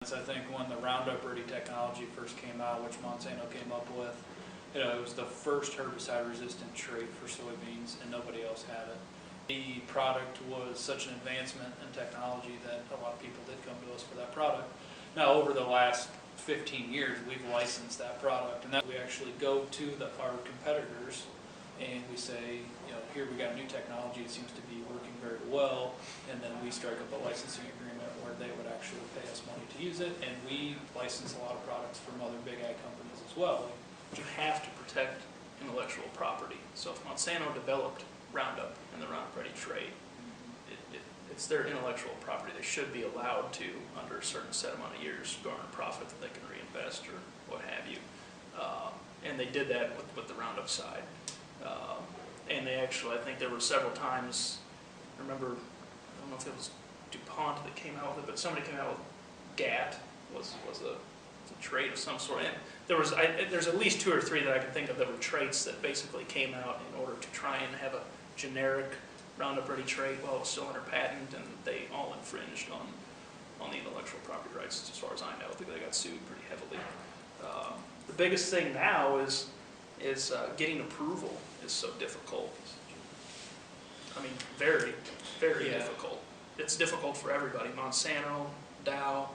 I think when the Roundup Ready technology first came out, which Monsanto came up with, it was the first herbicide-resistant trait for soybeans, and nobody else had it. The product was such an advancement in technology that a lot of people did come to us for that product. Now, over the last 15 years, we've licensed that product, and that we actually go to our competitors and we say, here we got a new technology, it seems to be working very well, and then we strike up a licensing agreement where they would actually pay us money to use it, and we license a lot of products from other big ag companies as well. You have to protect intellectual property. So if Monsanto developed Roundup and the Roundup Ready trait, it's their intellectual property. They should be allowed to, under a certain set amount of years, garner profit that they can reinvest or what have you. And they did that with the Roundup side. And they actually, I think there were several times, I remember, I don't know if it was DuPont that came out with it, but somebody came out with GAT was a trait of some sort. And there's at least 2 or 3 that I can think of that were traits that basically came out in order to try and have a generic Roundup Ready trait while it was still under patent, and they all infringed on the intellectual property rights as far as I know. I think they got sued pretty heavily. The biggest thing now is getting approval is so difficult. I mean, very, very difficult. It's difficult for everybody. Monsanto, Dow,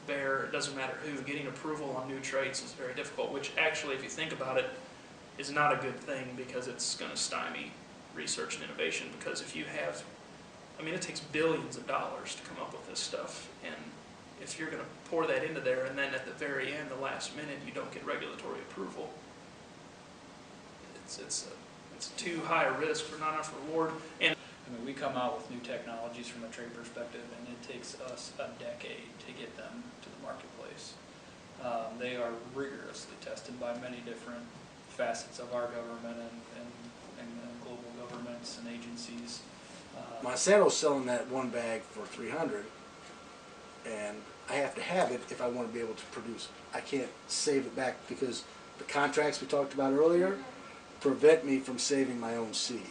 Bayer, it doesn't matter who. Getting approval on new traits is very difficult, which actually, if you think about it, is not a good thing because it's going to stymie research and innovation. Because if you have, I mean, it takes billions of dollars to come up with this stuff, and if you're going to pour that into there and then at the very end, the last minute, you don't get regulatory approval, it's too high a risk for not enough reward. And I mean, we come out with new technologies from a trade perspective, and it takes us a decade to get them to the marketplace. They are rigorously tested by many different facets of our government and global governments and agencies. Monsanto's selling that one bag for $300, and I have to have it if I want to be able to produce it. I can't save it back because the contracts we talked about earlier prevent me from saving my own seed.